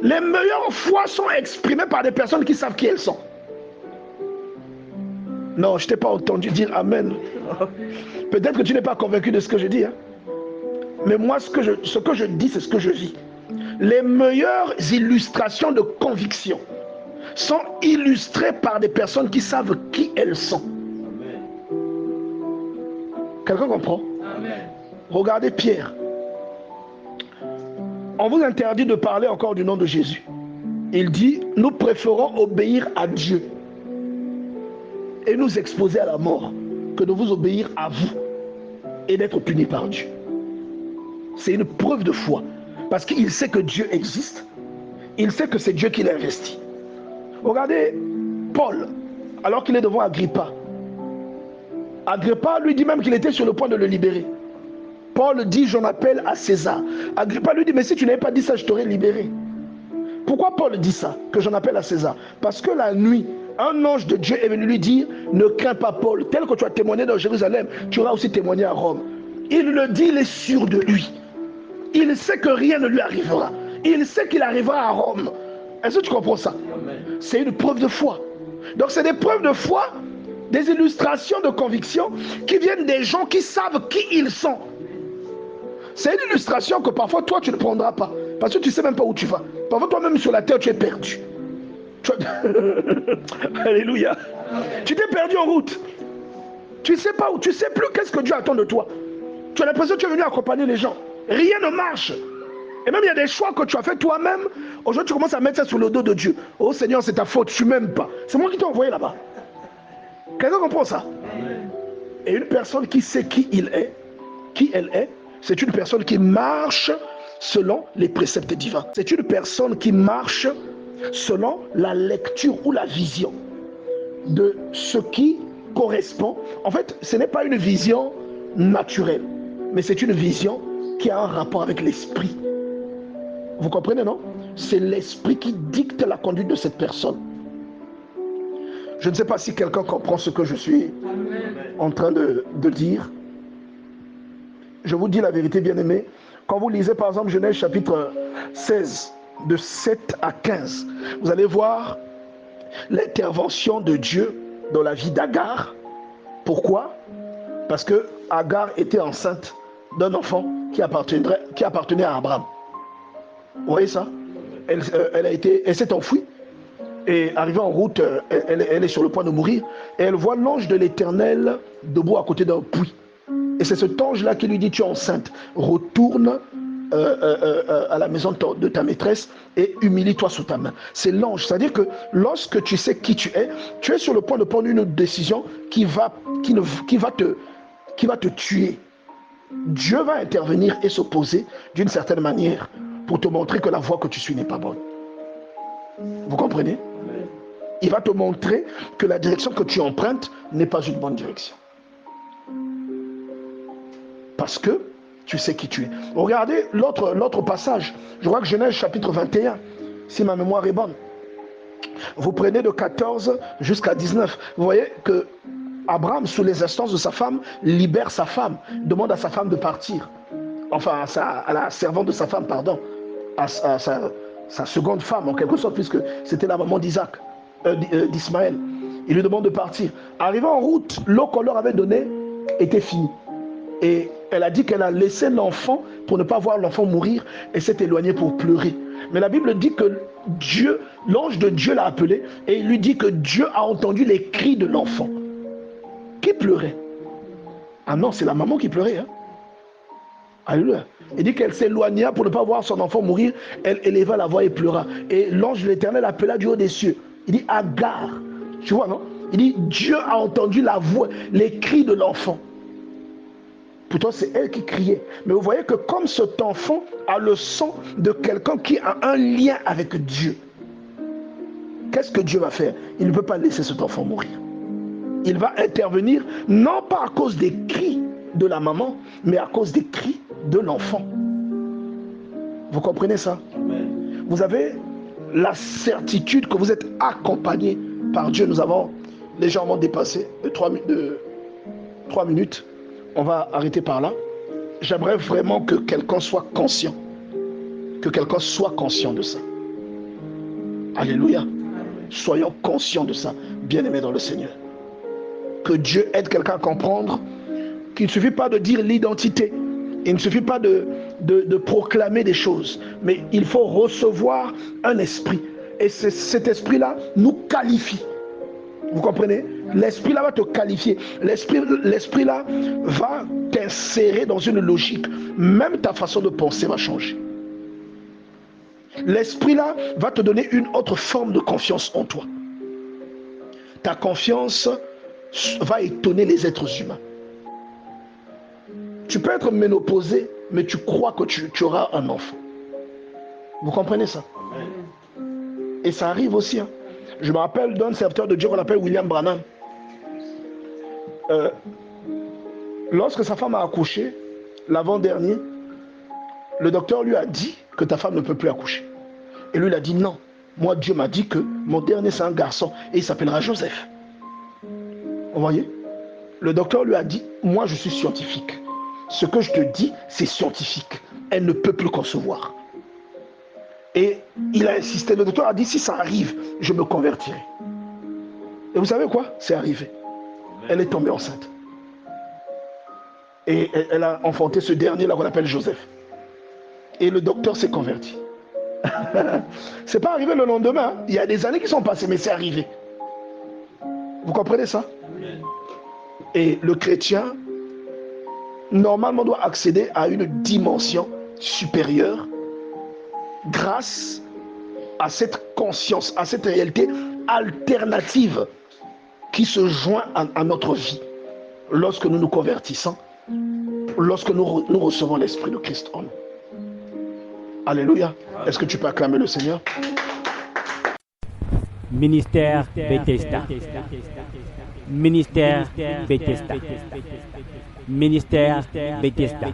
Speaker 2: Les meilleures foi sont exprimées par des personnes qui savent qui elles sont. Non, je ne t'ai pas entendu dire Amen. Peut-être que tu n'es pas convaincu de ce que je dis. Hein? Mais moi, ce que je dis, c'est ce que je vis. Les meilleures illustrations de conviction sont illustrées par des personnes qui savent qui elles sont. Quelqu'un comprend? Amen. Regardez Pierre. On vous interdit de parler encore du nom de Jésus. Il dit, nous préférons obéir à Dieu et nous exposer à la mort que de vous obéir à vous et d'être punis par Dieu. C'est une preuve de foi. Parce qu'il sait que Dieu existe. Il sait que c'est Dieu qui l'a investi. Regardez Paul, alors qu'il est devant Agrippa. Agrippa lui dit même qu'il était sur le point de le libérer. Paul dit, j'en appelle à César. Agrippa lui dit, mais si tu n'avais pas dit ça, je t'aurais libéré. Pourquoi Paul dit ça, que j'en appelle à César? Parce que la nuit, un ange de Dieu est venu lui dire, ne crains pas Paul, tel que tu as témoigné dans Jérusalem, tu auras aussi témoigné à Rome. Il le dit, il est sûr de lui. Il sait que rien ne lui arrivera. Il sait qu'il arrivera à Rome. Est-ce que tu comprends ça? C'est une preuve de foi. Donc c'est des preuves de foi, des illustrations de conviction qui viennent des gens qui savent qui ils sont. C'est une illustration que parfois toi tu ne prendras pas. Parce que tu ne sais même pas où tu vas. Parfois toi-même sur la terre tu es perdu. Alléluia. Tu t'es perdu en route. Tu ne sais pas où, tu ne sais plus qu'est-ce que Dieu attend de toi. Tu as l'impression que tu es venu accompagner les gens. Rien ne marche. Et même il y a des choix que tu as fait toi-même. Aujourd'hui tu commences à mettre ça sur le dos de Dieu. Oh Seigneur, c'est ta faute, je ne m'aime pas. C'est moi qui t'ai envoyé là-bas. Quelqu'un comprend ça? Et une personne qui sait qui il est, qui elle est, c'est une personne qui marche selon les préceptes divins. C'est une personne qui marche selon la lecture ou la vision de ce qui correspond. En fait, ce n'est pas une vision naturelle, mais c'est une vision qui a un rapport avec l'esprit. Vous comprenez, non? C'est l'esprit qui dicte la conduite de cette personne. Je ne sais pas si quelqu'un comprend ce que je suis en train de dire. Je vous dis la vérité, bien-aimés. Quand vous lisez par exemple Genèse chapitre 16, de 7 à 15, vous allez voir l'intervention de Dieu dans la vie d'Agar. Pourquoi? Parce que Agar était enceinte d'un enfant qui appartenait à Abraham. Vous voyez ça? Elle s'est enfuie. Et arrivée en route, elle est sur le point de mourir. Et elle voit l'ange de l'Éternel debout à côté d'un puits. Et c'est cet ange-là qui lui dit, tu es enceinte, retourne à la maison de ta maîtresse et humilie-toi sous ta main. C'est l'ange. C'est-à-dire que lorsque tu sais qui tu es sur le point de prendre une décision qui va te tuer. Dieu va intervenir et s'opposer d'une certaine manière pour te montrer que la voie que tu suis n'est pas bonne. Vous comprenez? Il va te montrer que la direction que tu empruntes n'est pas une bonne direction. Parce que tu sais qui tu es. Regardez l'autre passage. Je crois que Genèse chapitre 21, si ma mémoire est bonne. Vous prenez de 14 jusqu'à 19. Vous voyez que Abraham, sous les instances de sa femme, libère sa femme, demande à sa femme de partir. Enfin, à la servante de sa femme, pardon. À sa seconde femme, en quelque sorte, puisque c'était la maman d'Ismaël. Il lui demande de partir. Arrivant en route, l'eau qu'on leur avait donnée était finie. Et elle a dit qu'elle a laissé l'enfant pour ne pas voir l'enfant mourir et s'est éloignée pour pleurer. Mais la Bible dit que l'ange de Dieu l'a appelé et il lui dit que Dieu a entendu les cris de l'enfant. Qui pleurait? Ah non, c'est la maman qui pleurait. Hein? Alléluia. Il dit qu'elle s'éloigna pour ne pas voir son enfant mourir. Elle éleva la voix et pleura. Et l'ange de l'Éternel appela du haut des cieux. Il dit Agar. Tu vois, non? Il dit Dieu a entendu la voix, les cris de l'enfant. Pourtant, c'est elle qui criait. Mais vous voyez que comme cet enfant a le sang de quelqu'un qui a un lien avec Dieu, qu'est-ce que Dieu va faire? Il ne peut pas laisser cet enfant mourir. Il va intervenir, non pas à cause des cris de la maman, mais à cause des cris de l'enfant. Vous comprenez ça? Vous avez la certitude que vous êtes accompagné par Dieu. Nous avons légèrement dépassé de 3 minutes. On va arrêter par là. J'aimerais vraiment que quelqu'un soit conscient. Que quelqu'un soit conscient de ça. Alléluia. Soyons conscients de ça, bien-aimés dans le Seigneur. Que Dieu aide quelqu'un à comprendre qu'il ne suffit pas de dire l'identité. Il ne suffit pas de proclamer des choses. Mais il faut recevoir un esprit. Et cet esprit-là nous qualifie. Vous comprenez? L'esprit là va te qualifier. L'esprit là va t'insérer dans une logique. Même ta façon de penser va changer. L'esprit là va te donner une autre forme de confiance en toi. Ta confiance va étonner les êtres humains. Tu peux être ménopausé, mais tu crois que tu auras un enfant. Vous comprenez ça? Et ça arrive aussi. Hein. Je me rappelle d'un serviteur de Dieu qu'on appelle William Branham. Lorsque sa femme a accouché, l'avant-dernier, le docteur lui a dit que ta femme ne peut plus accoucher. Et lui, il a dit non. Moi, Dieu m'a dit que mon dernier, c'est un garçon et il s'appellera Joseph. Vous voyez? Le docteur lui a dit, moi, je suis scientifique. Ce que je te dis, c'est scientifique. Elle ne peut plus concevoir. Et il a insisté. Le docteur a dit, si ça arrive, je me convertirai. Et vous savez quoi? C'est arrivé. Elle est tombée enceinte. Et elle a enfanté ce dernier-là qu'on appelle Joseph. Et le docteur s'est converti. C'est pas arrivé le lendemain. Il y a des années qui sont passées, mais c'est arrivé. Vous comprenez ça? Et le chrétien, normalement, doit accéder à une dimension supérieure grâce à cette conscience, à cette réalité alternative qui se joint à notre vie lorsque nous nous convertissons, lorsque nous recevons l'Esprit de Christ en nous. Alléluia. Est-ce que tu peux acclamer le Seigneur?
Speaker 1: Ministère Bethesda. Ministère Bethesda. Ministère Bethesda.